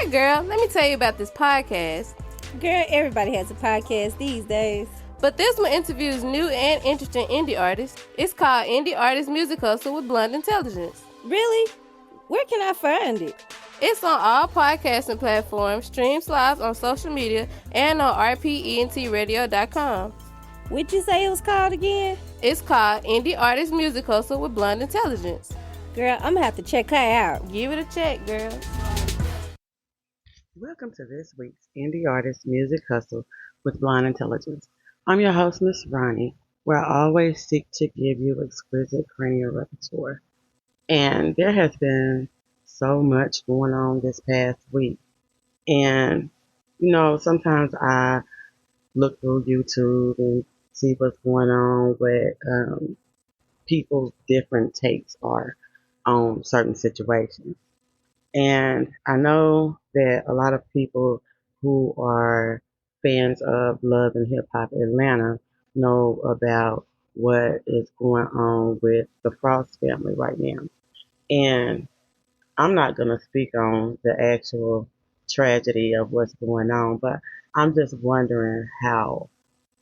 Hey girl, let me tell you about this podcast. Girl, everybody has a podcast these days. But this one interviews new and interesting indie artists. It's called Indie Artist Music Hustle with Blonde Intelligence. Really? Where can I find it? It's on all podcasting platforms, streams live on social media, and on rpentradio.com. What'd you say it was called again? It's called Indie Artist Music Hustle with Blonde Intelligence. Girl, I'm gonna have to check her out. Give it a check, girl. Welcome to this week's Indie Artist Music Hustle with Blonde Intelligence. I'm your host, Miss Roni, where I always seek to give you exquisite cranial repertoire. And there has been so much going on this past week. And, sometimes I look through YouTube and see what's going on, what people's different takes are on certain situations. And I know that a lot of people who are fans of Love and Hip Hop Atlanta know about what is going on with the Frost family right now. And I'm not going to speak on the actual tragedy of what's going on, but I'm just wondering how,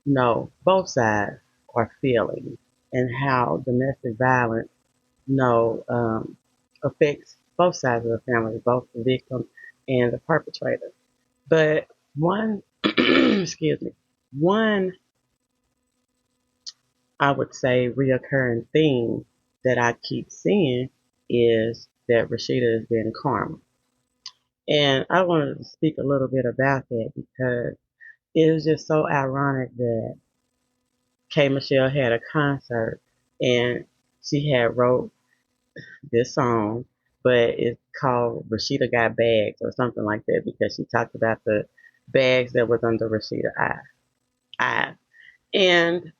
both sides are feeling and how domestic violence, affects both sides of the family, both the victim and the perpetrator. But one, one, I would say, reoccurring theme that I keep seeing is that Rashida is being karma. And I wanted to speak a little bit about that because it was just so ironic that K. Michelle had a concert and she had wrote this song, but it's called Rashida Got Bags or something like that because she talked about the bags that was under Rashida eye. And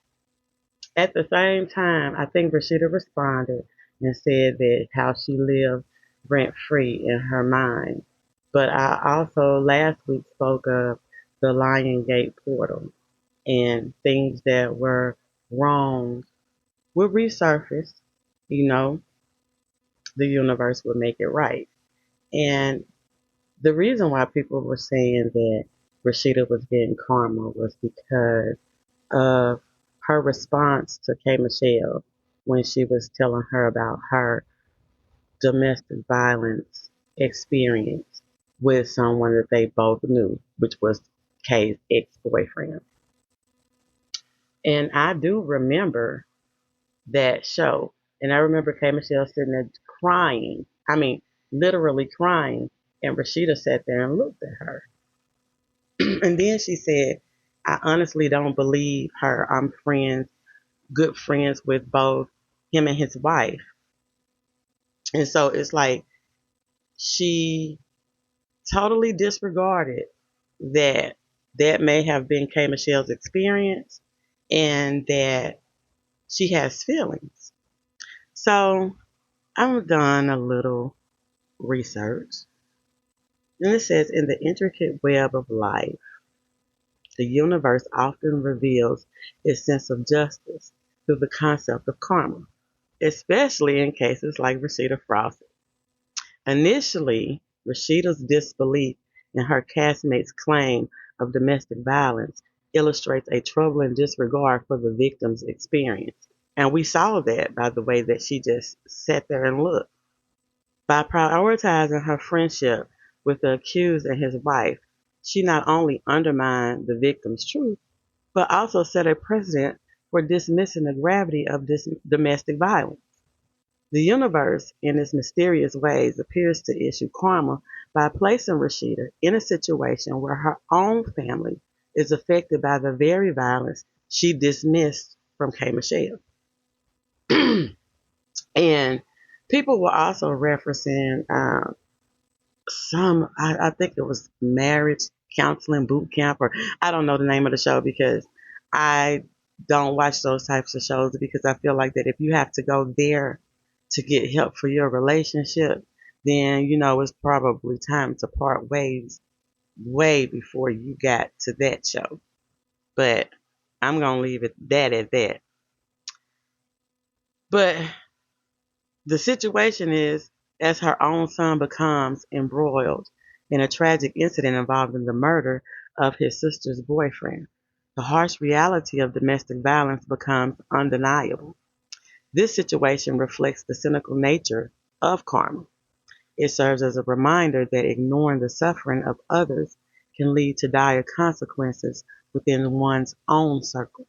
at the same time, I think Rashida responded and said that how she lived rent free in her mind. But I also last week spoke of the Liongate portal and things that were wrong would resurface, the universe would make it right. And the reason why people were saying that Rashida was getting karma was because of her response to K. Michelle when she was telling her about her domestic violence experience with someone that they both knew, which was K's ex-boyfriend. And I do remember that show. And I remember K. Michelle sitting there crying. I mean, literally crying. And Rashida sat there and looked at her. And then she said, I honestly don't believe her. I'm good friends with both him and his wife. And so it's like she totally disregarded that may have been K. Michelle's experience and that she has feelings. So I've done a little research. And it says, in the intricate web of life, the universe often reveals its sense of justice through the concept of karma, especially in cases like Rashida Frost. Initially, Rashida's disbelief in her castmate's claim of domestic violence illustrates a troubling disregard for the victim's experience. And we saw that by the way that she just sat there and looked. By prioritizing her friendship with the accused and his wife, she not only undermined the victim's truth, but also set a precedent for dismissing the gravity of this domestic violence. The universe, in its mysterious ways, appears to issue karma by placing Rashida in a situation where her own family is affected by the very violence she dismissed from K. Michelle. And people were also referencing I think it was marriage counseling boot camp, or I don't know the name of the show because I don't watch those types of shows because I feel like that if you have to go there to get help for your relationship, then, it's probably time to part ways way before you got to that show. But I'm going to leave it at that. But the situation is, as her own son becomes embroiled in a tragic incident involving the murder of his sister's boyfriend. The harsh reality of domestic violence becomes undeniable. This situation reflects the cynical nature of karma. It serves as a reminder that ignoring the suffering of others can lead to dire consequences within one's own circle.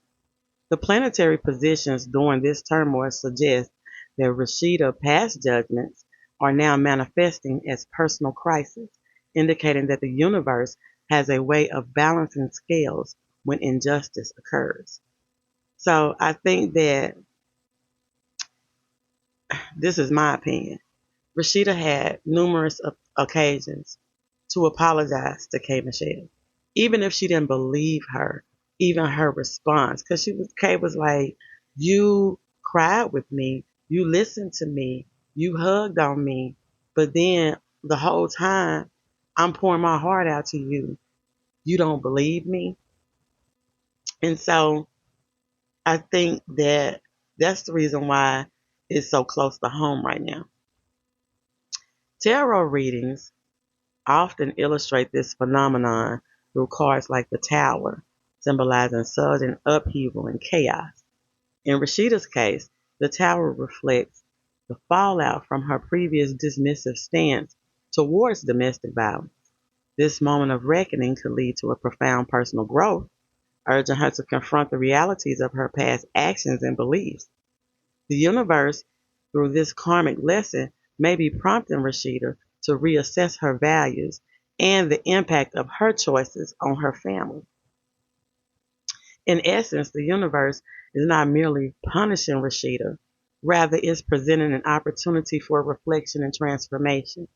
The planetary positions during this turmoil suggest that Rashida past judgments are now manifesting as personal crises, indicating that the universe has a way of balancing scales when injustice occurs. So I think that this is my opinion. Rashida had numerous occasions to apologize to K. Michelle, even if she didn't believe her, even her response, because Kay was like, "You cried with me, you listened to me, you hugged on me, but then the whole time I'm pouring my heart out to you, you don't believe me." And so I think that that's the reason why it's so close to home right now. Tarot readings often illustrate this phenomenon through cards like the Tower, symbolizing sudden upheaval and chaos. In Rashida's case, the Tower reflects the fallout from her previous dismissive stance towards domestic violence. This moment of reckoning could lead to a profound personal growth, urging her to confront the realities of her past actions and beliefs. The universe, through this karmic lesson, may be prompting Rashida to reassess her values and the impact of her choices on her family. In essence, the universe is not merely punishing Rashida, rather, it's presenting an opportunity for reflection and transformation.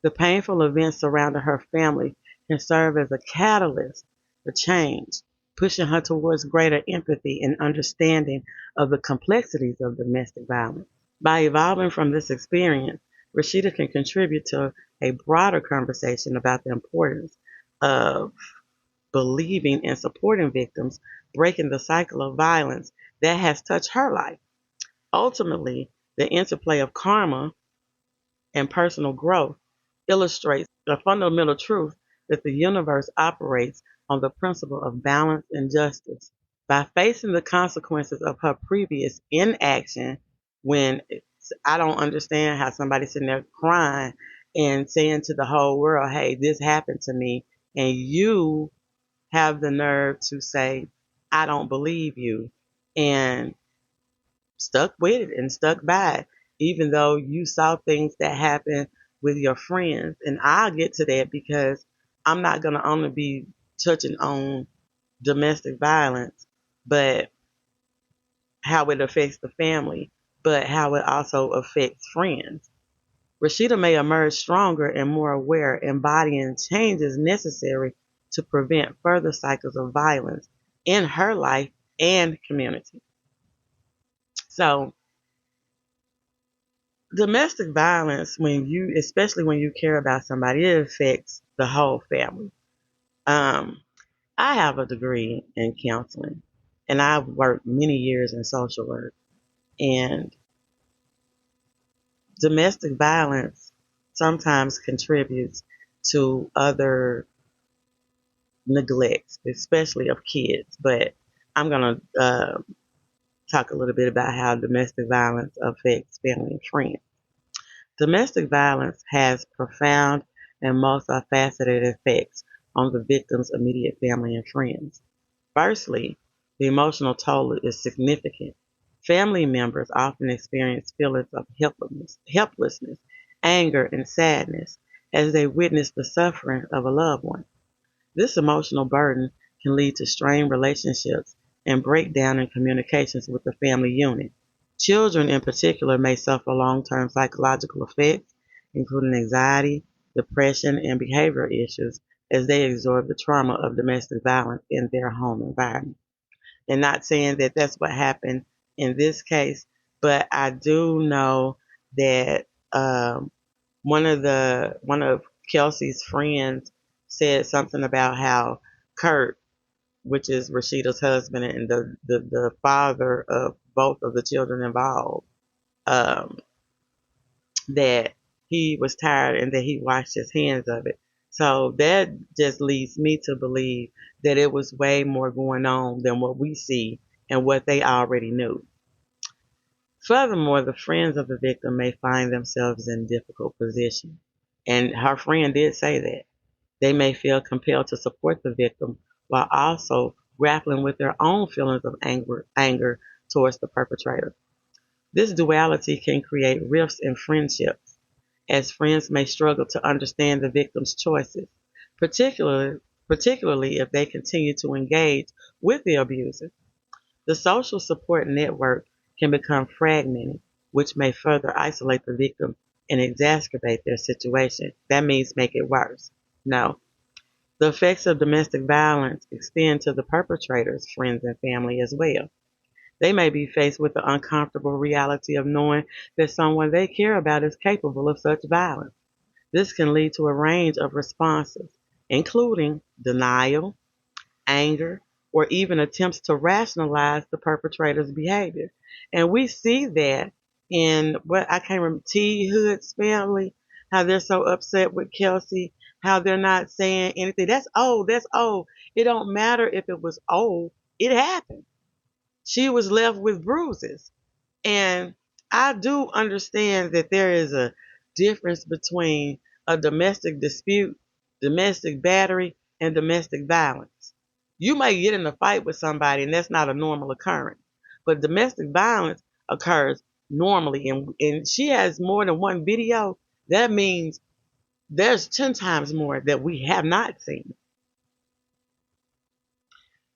The painful events surrounding her family can serve as a catalyst for change, pushing her towards greater empathy and understanding of the complexities of domestic violence. By evolving from this experience, Rashida can contribute to a broader conversation about the importance of believing and supporting victims, breaking the cycle of violence that has touched her life. Ultimately, the interplay of karma and personal growth illustrates the fundamental truth that the universe operates on the principle of balance and justice. By facing the consequences of her previous inaction, when I don't understand how somebody's sitting there crying and saying to the whole world, "Hey, this happened to me," and you have the nerve to say, "I don't believe you," and stuck with it and stuck by it, even though you saw things that happened with your friends. And I'll get to that because I'm not going to only be touching on domestic violence, but how it affects the family, but how it also affects friends. Rashida may emerge stronger and more aware, embodying changes necessary to prevent further cycles of violence in her life and community. So, domestic violence, especially when you care about somebody, it affects the whole family. Um, I have a degree in counseling, and I've worked many years in social work. And domestic violence sometimes contributes to other neglects, especially of kids. But I'm going to talk a little bit about how domestic violence affects family and friends. Domestic violence has profound and multifaceted effects on the victim's immediate family and friends. Firstly, the emotional toll is significant. Family members often experience feelings of helplessness, anger, and sadness as they witness the suffering of a loved one. This emotional burden can lead to strained relationships and breakdown in communications with the family unit. Children in particular may suffer long-term psychological effects, including anxiety, depression, and behavioral issues as they absorb the trauma of domestic violence in their home environment. And not saying that that's what happened in this case, but I do know that one of Kelsey's friends said something about how Kurt, which is Rashida's husband and the father of both of the children involved, that he was tired and that he washed his hands of it. So that just leads me to believe that it was way more going on than what we see and what they already knew. Furthermore, the friends of the victim may find themselves in difficult position. And her friend did say that. They may feel compelled to support the victim while also grappling with their own feelings of anger towards the perpetrator. This duality can create rifts in friendships, as friends may struggle to understand the victim's choices, particularly if they continue to engage with the abuser. The social support network can become fragmented, which may further isolate the victim and exacerbate their situation. That means make it worse. No. The effects of domestic violence extend to the perpetrator's friends and family as well. They may be faced with the uncomfortable reality of knowing that someone they care about is capable of such violence. This can lead to a range of responses, including denial, anger, or even attempts to rationalize the perpetrator's behavior. And we see that in what I can't remember, T. Hood's family, how they're so upset with Kelsey, how they're not saying anything. That's old, that's old. It don't matter if it was old, it happened. She was left with bruises. And I do understand that there is a difference between a domestic dispute, domestic battery, and domestic violence. You may get in a fight with somebody, and that's not a normal occurrence. But domestic violence occurs normally, and she has more than one video. That means there's 10 times more that we have not seen.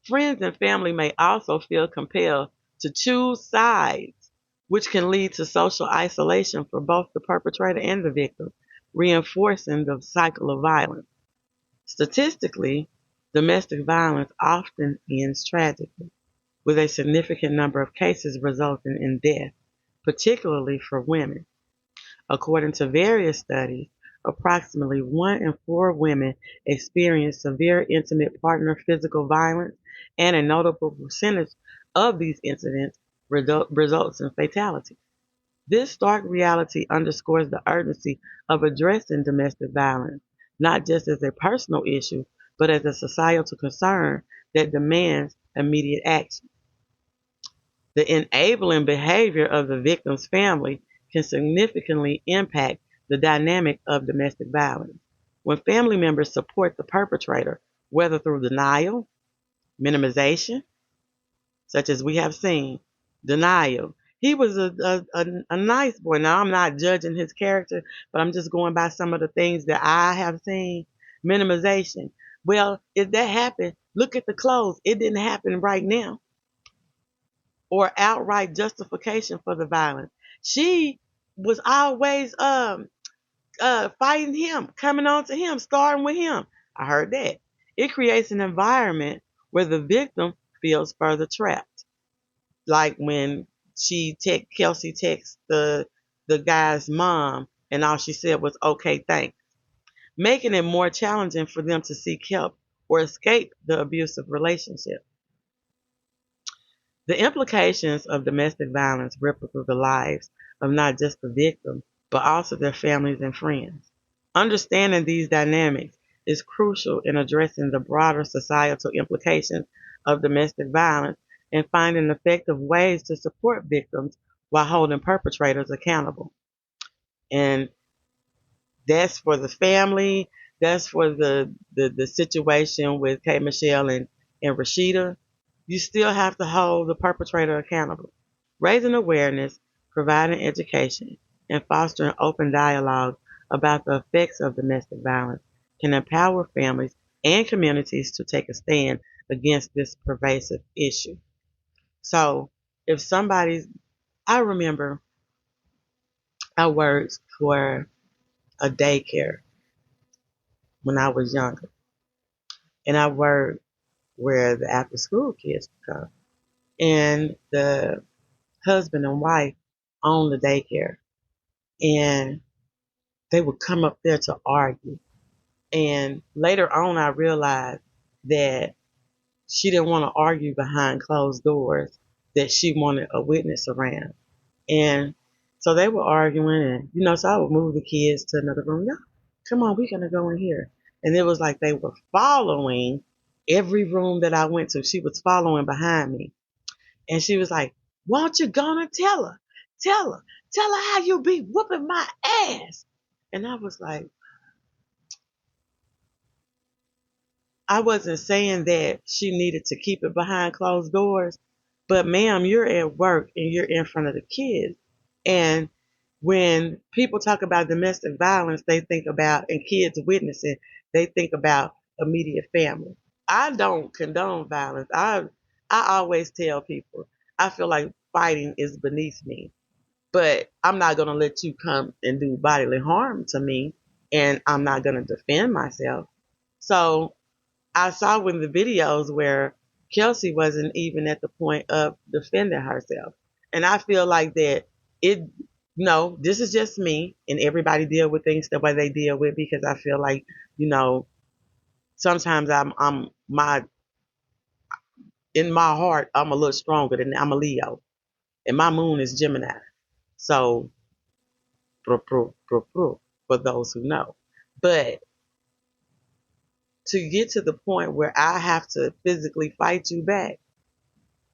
Friends and family may also feel compelled to choose sides, which can lead to social isolation for both the perpetrator and the victim, reinforcing the cycle of violence. Statistically, domestic violence often ends tragically, with a significant number of cases resulting in death, particularly for women. According to various studies, approximately 1 in 4 women experience severe intimate partner physical violence, and a notable percentage of these incidents results in fatality. This stark reality underscores the urgency of addressing domestic violence, not just as a personal issue, but as a societal concern that demands immediate action. The enabling behavior of the victim's family can significantly impact the dynamic of domestic violence. When family members support the perpetrator, whether through denial, minimization, such as we have seen, denial. He was a nice boy. Now, I'm not judging his character, but I'm just going by some of the things that I have seen. Minimization. Well, if that happened, look at the clothes. It didn't happen right now. Or outright justification for the violence. She was always fighting him, coming on to him, starting with him. I heard that. It creates an environment where the victim feels further trapped. Like when Kelsey texts the guy's mom, and all she said was, "Okay, thanks," making it more challenging for them to seek help or escape the abusive relationship. The implications of domestic violence ripple through the lives of not just the victim, but also their families and friends. Understanding these dynamics is crucial in addressing the broader societal implications of domestic violence and finding effective ways to support victims while holding perpetrators accountable. And that's for the family, that's for the situation with K. Michelle and Rashida. You still have to hold the perpetrator accountable. Raising awareness, providing education, and fostering open dialogue about the effects of domestic violence can empower families and communities to take a stand against this pervasive issue. So, if somebody's, I remember I worked for a daycare when I was younger, and I worked where the after school kids would come. And the husband and wife owned the daycare, and they would come up there to argue. And later on, I realized that she didn't want to argue behind closed doors, that she wanted a witness around. And so they were arguing, and so I would move the kids to another room. Yeah, come on, we're gonna go in here. And it was like they were following every room that I went to. She was following behind me. And she was like, won't you gonna tell her? Tell her. Tell her how you be whooping my ass. And I was like, I wasn't saying that she needed to keep it behind closed doors, but ma'am, you're at work and you're in front of the kids. And when people talk about domestic violence, they think about, and kids witnessing, they think about immediate family. I don't condone violence. I always tell people, I feel like fighting is beneath me, but I'm not going to let you come and do bodily harm to me, and I'm not going to defend myself. So I saw in the videos where Kelsey wasn't even at the point of defending herself. And I feel like that it, no, this is just me, and everybody deal with things the way they deal with, because I feel like, you know, sometimes I'm my, in my heart, I'm a little stronger than, I'm a Leo, and my moon is Gemini. So, for those who know. But to get to the point where I have to physically fight you back,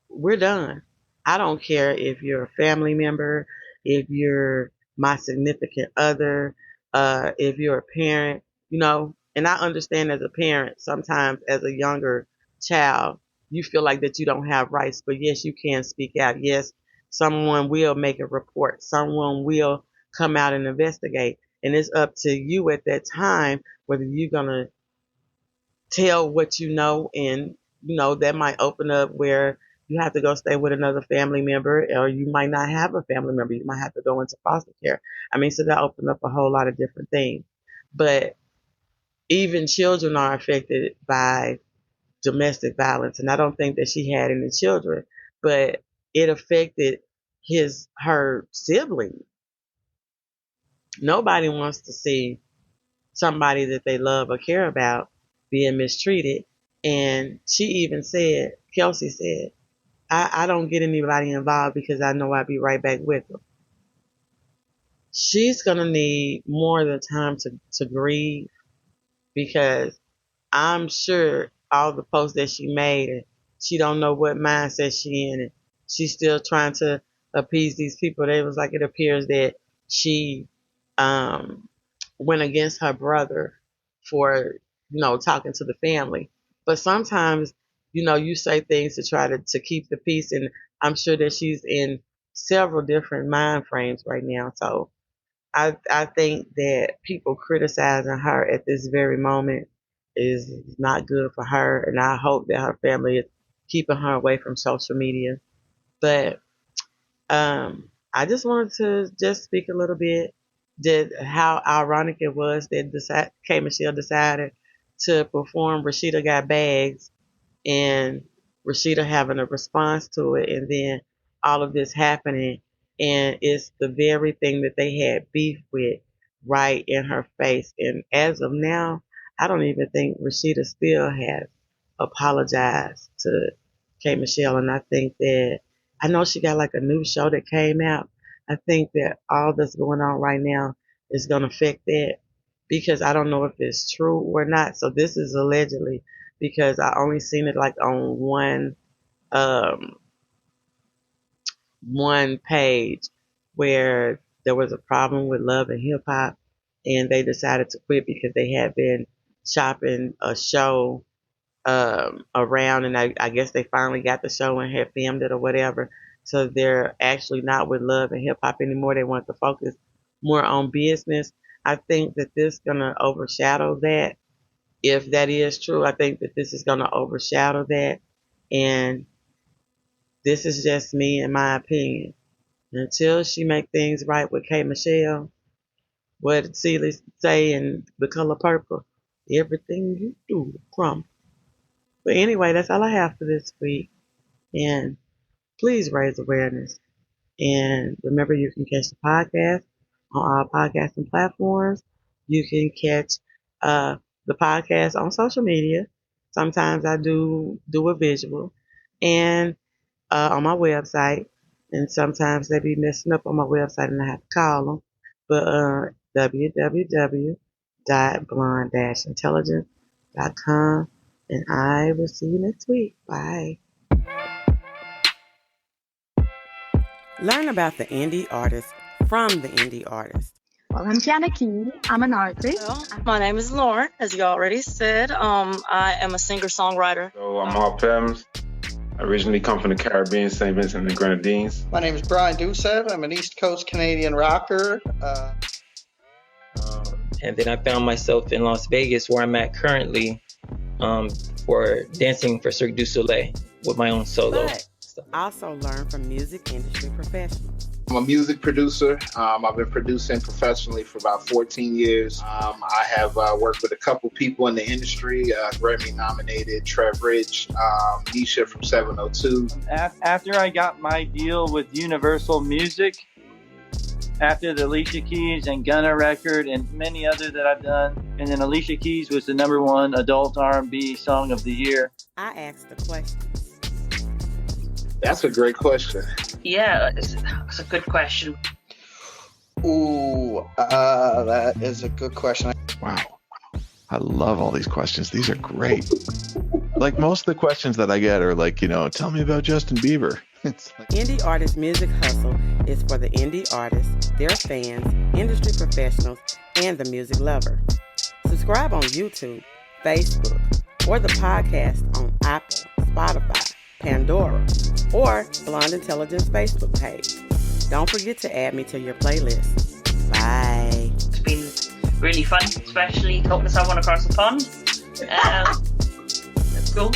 we're done. I don't care if you're a family member, if you're my significant other, if you're a parent, you know, and I understand as a parent, sometimes as a younger child, you feel like that you don't have rights, but yes, you can speak out. Yes, someone will make a report. Someone will come out and investigate. And it's up to you at that time whether you're going to tell what you know, and that might open up where you have to go stay with another family member, or you might not have a family member, you might have to go into foster care. I mean, so that opened up a whole lot of different things. But even children are affected by domestic violence, and I don't think that she had any children, but it affected her sibling. Nobody wants to see somebody that they love or care about being mistreated. And she even said, Kelsey said, I don't get anybody involved because I know I'll be right back with them. She's going to need more than time to grieve, because I'm sure all the posts that she made, and she don't know what mindset she in, and she's still trying to appease these people. They was like, it appears that she um, went against her brother for talking to the family. But sometimes you say things to try to keep the peace, and I'm sure that she's in several different mind frames right now. So I think that people criticizing her at this very moment is not good for her, and I hope that her family is keeping her away from social media. But I just wanted to just speak a little bit that how ironic it was that K Michelle decided to perform Rashida Got Bags, and Rashida having a response to it, and then all of this happening, and it's the very thing that they had beef with right in her face. And as of now, I don't even think Rashida still has apologized to K Michelle, and I think that I know she got like a new show that came out. I think that all that's going on right now is going to affect that, because I don't know if it's true or not. So this is allegedly, because I only seen it like on um one page where there was a problem with Love and Hip Hop, and they decided to quit because they had been shopping a show around, and I guess they finally got the show and had filmed it or whatever. So they're actually not with Love and Hip Hop anymore. They want to focus more on business. I think that this is gonna overshadow that. If that is true, I think that this is gonna overshadow that. And this is just me in my opinion. Until she make things right with K Michelle, what Celie say in The Color Purple, everything you do crumble. But anyway, that's all I have for this week. And please raise awareness. And remember, you can catch the podcast on all podcasting platforms. You can catch the podcast on social media. Sometimes I do a visual, and on my website. And sometimes they be messing up on my website, and I have to call them. But www www.blonde-intelligence.com. And I will see you next week. Bye. Learn about the indie artist from the indie artist. Well, I'm Jana Key. I'm an artist. Well, my name is Lauren, as you already said. I am a singer-songwriter. So I'm Al Pems. I originally come from the Caribbean, St. Vincent and the Grenadines. My name is Brian Doucette. I'm an East Coast Canadian rocker. And then I found myself in Las Vegas, where I'm at currently, for dancing for Cirque du Soleil with my own solo stuff. Also learn from music industry professionals. I'm a music producer. I've been producing professionally for about 14 years. I have worked with a couple people in the industry, Grammy nominated Trev Rich, Nisha from 702. After I got my deal with Universal Music, after the Alicia Keys and Gunna record and many others that I've done, and then Alicia Keys was the #1 adult R&B song of the year. I asked the questions. That's a great question. Yeah, it's a good question. Ooh, that is a good question. Wow. I love all these questions. These are great. Like most of the questions that I get are like, tell me about Justin Bieber. It's like... Indie Artist Music Hustle is for the indie artists, their fans, industry professionals, and the music lover. Subscribe on YouTube, Facebook, or the podcast on Apple, Spotify, Pandora, or Blonde Intelligence Facebook page. Don't forget to add me to your playlist. Bye. It's been really fun, especially talking to someone across the pond. That's cool.